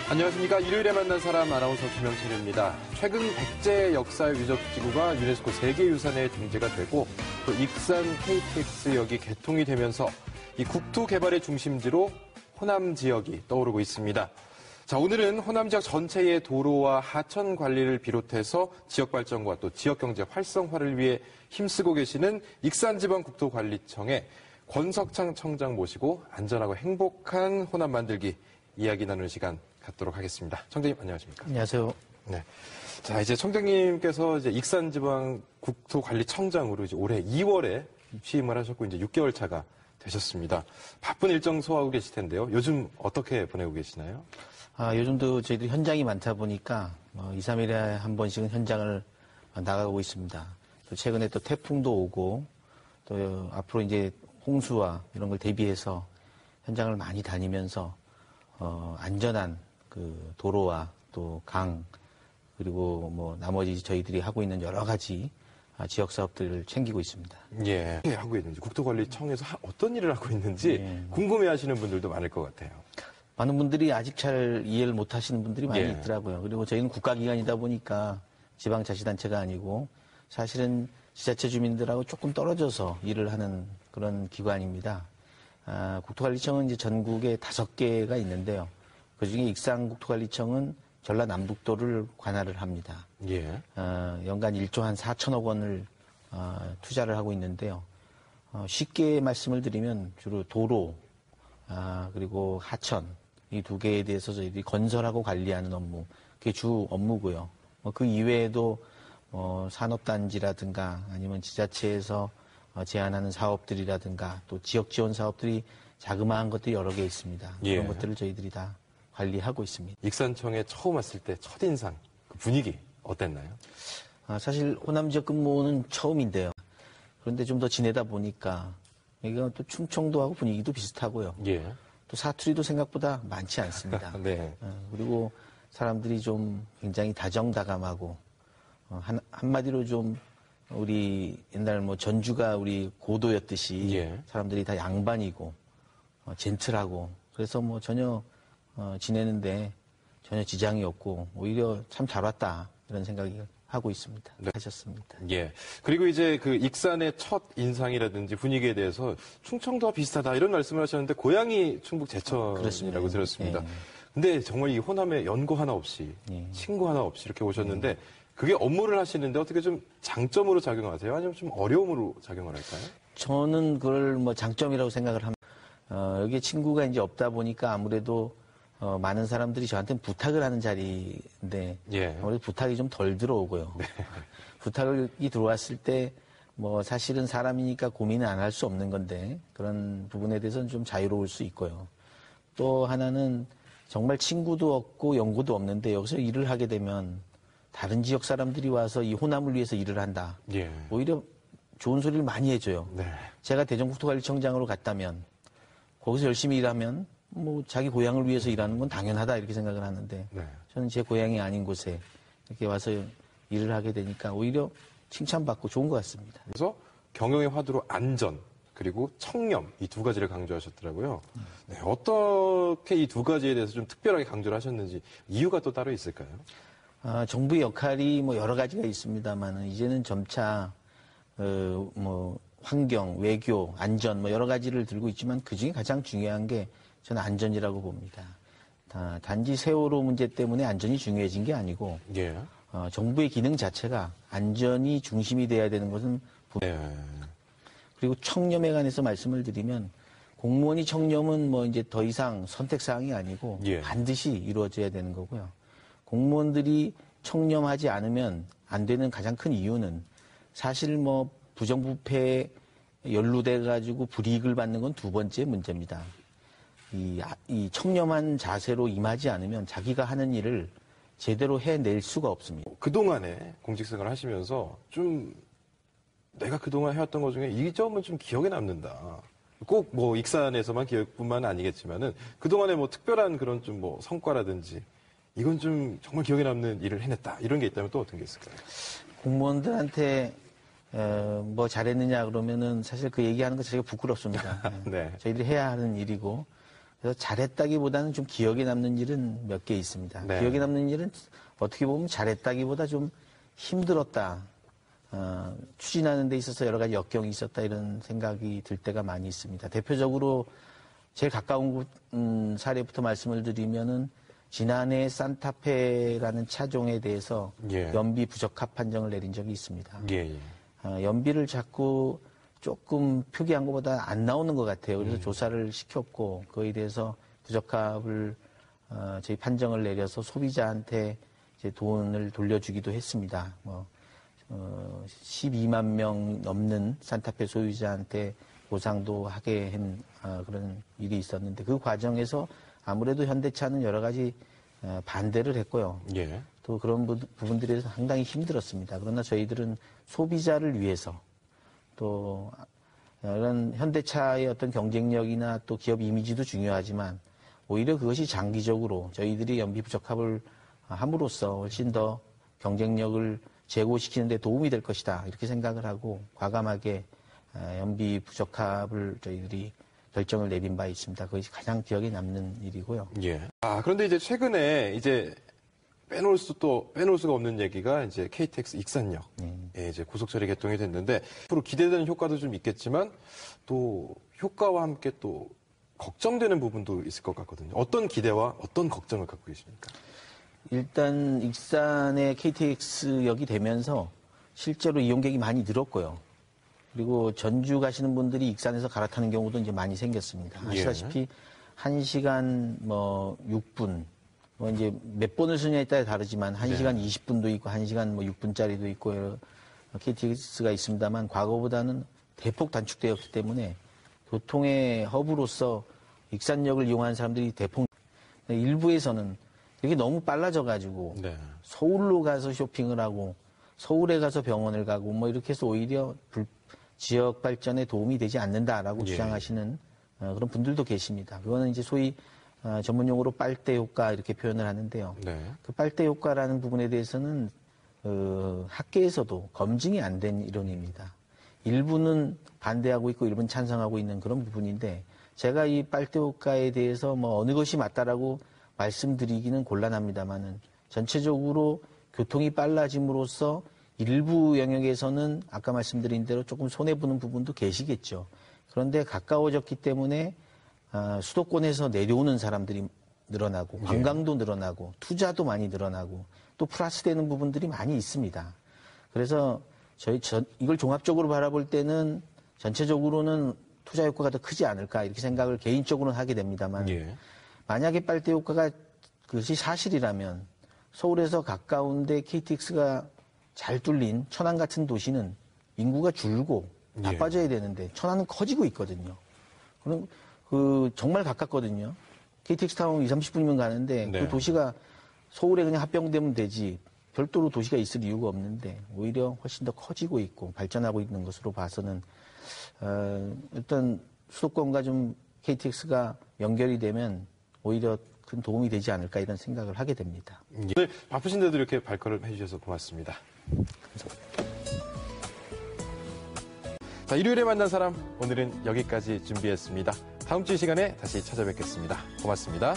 안녕하십니까. 일요일에 만난 사람 아나운서 김영철입니다. 최근 백제 역사 유적지구가 유네스코 세계유산에 등재가 되고 또 익산 KTX역이 개통이 되면서 이 국토 개발의 중심지로 호남 지역이 떠오르고 있습니다. 자, 오늘은 호남 지역 전체의 도로와 하천 관리를 비롯해서 지역 발전과 또 지역 경제 활성화를 위해 힘쓰고 계시는 익산지방국토관리청의 권석창 청장 모시고 안전하고 행복한 호남 만들기 이야기 나누는 시간 갖도록 하겠습니다. 청장님 안녕하십니까? 안녕하세요. 네. 자, 이제 청장님께서 이제 익산지방국토관리청장으로 이제 올해 2월에 취임을 하셨고 이제 6개월 차가 되셨습니다. 바쁜 일정 소화하고 계실 텐데요. 요즘 어떻게 보내고 계시나요? 요즘도 저희들 현장이 많다 보니까 2, 3일에 한 번씩은 현장을 나가고 있습니다. 또 최근에 또 태풍도 오고 또 앞으로 이제 홍수와 이런 걸 대비해서 현장을 많이 다니면서 안전한 그 도로와 또 강 그리고 뭐 나머지 저희들이 하고 있는 여러 가지 지역 사업들을 챙기고 있습니다. 예. 하고 있는지 국토관리청에서 어떤 일을 하고 있는지 궁금해하시는 분들도 많을 것 같아요. 많은 분들이 아직 잘 이해를 못 하시는 분들이 많이 예. 있더라고요. 그리고 저희는 국가기관이다 보니까 지방자치단체가 아니고 사실은 지자체 주민들하고 조금 떨어져서 일을 하는 그런 기관입니다. 국토관리청은 이제 전국에 5개가 있는데요. 그중에 익산국토관리청은 전라남북도를 관할을 합니다. 예. 연간 1조 한 4천억 원을 투자를 하고 있는데요. 쉽게 말씀을 드리면 주로 도로, 그리고 하천, 이 2개에 대해서 저희들이 건설하고 관리하는 업무, 그게 주 업무고요. 그 이외에도 산업단지라든가 아니면 지자체에서 제안하는 사업들이라든가 또 지역 지원 사업들이 자그마한 것들이 여러 개 있습니다. 예. 그런 것들을 저희들이 다 관리하고 있습니다. 익산청에 처음 왔을 때 첫인상, 그 분위기 어땠나요? 사실 호남 지역 근무는 처음인데요. 그런데 좀 더 지내다 보니까 이건 또 충청도하고 분위기도 비슷하고요. 예. 또 사투리도 생각보다 많지 않습니다. 네. 그리고 사람들이 좀 굉장히 다정다감하고 한마디로 좀 우리 옛날 뭐 전주가 우리 고도였듯이 예. 사람들이 다 양반이고 젠틀하고 그래서 뭐 전혀 지내는데 전혀 지장이 없고 오히려 참 잘 왔다 이런 생각이 하고 있습니다. 네. 하셨습니다. 예. 그리고 이제 그 익산의 첫 인상이라든지 분위기에 대해서 충청도와 비슷하다 이런 말씀을 하셨는데 고향이 충북 제천이라고 그렇습니다. 들었습니다. 예. 근데 정말 이 호남에 연고 하나 없이 예. 친구 하나 없이 이렇게 오셨는데 그게 업무를 하시는데 어떻게 좀 장점으로 작용하세요? 아니면 좀 어려움으로 작용을 할까요? 저는 그걸 뭐 장점이라고 생각을 합니다. 여기에 친구가 이제 없다 보니까 아무래도 많은 사람들이 저한테는 부탁을 하는 자리인데 예. 아무래도 부탁이 좀 덜 들어오고요. 네. 부탁이 들어왔을 때 뭐 사실은 사람이니까 고민을 안 할 수 없는 건데 그런 부분에 대해서는 좀 자유로울 수 있고요. 또 하나는 정말 친구도 없고 연고도 없는데 여기서 일을 하게 되면 다른 지역 사람들이 와서 이 호남을 위해서 일을 한다. 예. 오히려 좋은 소리를 많이 해줘요. 네. 제가 대전국토관리청장으로 갔다면 거기서 열심히 일하면 뭐 자기 고향을 위해서 일하는 건 당연하다 이렇게 생각을 하는데 네. 저는 제 고향이 아닌 곳에 이렇게 와서 일을 하게 되니까 오히려 칭찬받고 좋은 것 같습니다. 그래서 경영의 화두로 안전 그리고 청렴 이 2가지를 강조하셨더라고요. 네, 어떻게 이 2가지에 대해서 좀 특별하게 강조를 하셨는지 이유가 또 따로 있을까요? 정부의 역할이 뭐 여러 가지가 있습니다만 이제는 점차 뭐 환경, 외교, 안전 뭐 여러 가지를 들고 있지만 그중에 가장 중요한 게 저는 안전이라고 봅니다. 단지 세월호 문제 때문에 안전이 중요해진 게 아니고 예. 정부의 기능 자체가 안전이 중심이 돼야 되는 것은 네. 그리고 청렴에 관해서 말씀을 드리면 공무원이 청렴은 뭐 이제 더 이상 선택사항이 아니고 예. 반드시 이루어져야 되는 거고요. 공무원들이 청렴하지 않으면 안 되는 가장 큰 이유는 사실 뭐 부정부패에 연루돼 가지고 불이익을 받는 건 2번째 문제입니다. 이 청렴한 자세로 임하지 않으면 자기가 하는 일을 제대로 해낼 수가 없습니다. 그동안에 공직생활을 하시면서 좀 내가 그동안 해왔던 것 중에 이 점은 좀 기억에 남는다. 꼭 뭐 익산에서만 기억뿐만 아니겠지만은 그동안에 뭐 특별한 그런 좀 뭐 성과라든지 이건 좀 정말 기억에 남는 일을 해냈다. 이런 게 있다면 또 어떤 게 있을까요? 공무원들한테 뭐 잘했느냐 그러면은 사실 그 얘기하는 거 되게 부끄럽습니다. 네. 저희들이 해야 하는 일이고 그래서 잘했다기보다는 좀 기억에 남는 일은 몇 개 있습니다. 네. 기억에 남는 일은 어떻게 보면 잘했다기보다 좀 힘들었다. 추진하는 데 있어서 여러 가지 역경이 있었다 이런 생각이 들 때가 많이 있습니다. 대표적으로 제일 가까운 사례부터 말씀을 드리면은 지난해 산타페라는 차종에 대해서 예. 연비 부적합 판정을 내린 적이 있습니다. 예, 예. 연비를 자꾸 조금 표기한 것보다 안 나오는 것 같아요. 그래서 조사를 시켰고 그거에 대해서 부적합을 저희 판정을 내려서 소비자한테 이제 돈을 돌려주기도 했습니다. 12만 명 넘는 산타페 소유자한테 보상도 하게 한 그런 일이 있었는데 그 과정에서 아무래도 현대차는 여러 가지 반대를 했고요. 예. 또 그런 부분들이 상당히 힘들었습니다. 그러나 저희들은 소비자를 위해서 또 이런 현대차의 어떤 경쟁력이나 또 기업 이미지도 중요하지만 오히려 그것이 장기적으로 저희들이 연비 부적합을 함으로써 훨씬 더 경쟁력을 제고시키는 데 도움이 될 것이다. 이렇게 생각을 하고 과감하게 연비 부적합을 저희들이 결정을 내린 바 있습니다. 그것이 가장 기억에 남는 일이고요. 예. 그런데 이제 최근에 이제 빼놓을 수가 없는 얘기가 이제 KTX 익산역. 예, 이제 고속 처리 개통이 됐는데 앞으로 기대되는 효과도 좀 있겠지만 또 효과와 함께 또 걱정되는 부분도 있을 것 같거든요. 어떤 기대와 어떤 걱정을 갖고 계십니까? 일단 익산의 KTX역이 되면서 실제로 이용객이 많이 늘었고요. 그리고 전주 가시는 분들이 익산에서 갈아타는 경우도 이제 많이 생겼습니다. 아시다시피 1시간 6분, 이제 몇 번을 쓰냐에 따라 다르지만 1시간 20분도 있고 1시간 6분짜리도 있고 여러 KTX가 있습니다만 과거보다는 대폭 단축되었기 때문에 교통의 허브로서 익산역을 이용하는 사람들이 대폭 일부에서는 이게 너무 빨라져가지고 서울로 가서 쇼핑을 하고 서울에 가서 병원을 가고 이렇게 해서 오히려 지역 발전에 도움이 되지 않는다라고 주장하시는 그런 분들도 계십니다. 그거는 이제 소위 전문용어로 빨대 효과 이렇게 표현을 하는데요. 그 빨대 효과라는 부분에 대해서는 학계에서도 검증이 안 된 이론입니다. 일부는 반대하고 있고 일부는 찬성하고 있는 그런 부분인데 제가 이 빨대 효과에 대해서 어느 것이 맞다라고 말씀드리기는 곤란합니다만은 전체적으로 교통이 빨라짐으로써 일부 영역에서는 아까 말씀드린 대로 조금 손해보는 부분도 계시겠죠. 그런데 가까워졌기 때문에 수도권에서 내려오는 사람들이 늘어나고 관광도 늘어나고 투자도 많이 늘어나고 또 플러스되는 부분들이 많이 있습니다. 그래서 이걸 종합적으로 바라볼 때는 전체적으로는 투자 효과가 더 크지 않을까 이렇게 생각을 개인적으로는 하게 됩니다만 만약에 빨대 효과가 그것이 사실이라면 서울에서 가까운데 KTX가 잘 뚫린 천안 같은 도시는 인구가 줄고 나빠져야 되는데 천안은 커지고 있거든요. 그럼 정말 가깝거든요. KTX 타면 20-30분이면 가는데 그 도시가 서울에 그냥 합병되면 되지 별도로 도시가 있을 이유가 없는데 오히려 훨씬 더 커지고 있고 발전하고 있는 것으로 봐서는 일단 수도권과 좀 KTX가 연결이 되면 오히려 큰 도움이 되지 않을까 이런 생각을 하게 됩니다. 오늘 바쁘신데도 이렇게 발걸음 해주셔서 고맙습니다. 자, 일요일에 만난 사람 오늘은 여기까지 준비했습니다. 다음 주 이 시간에 다시 찾아뵙겠습니다. 고맙습니다.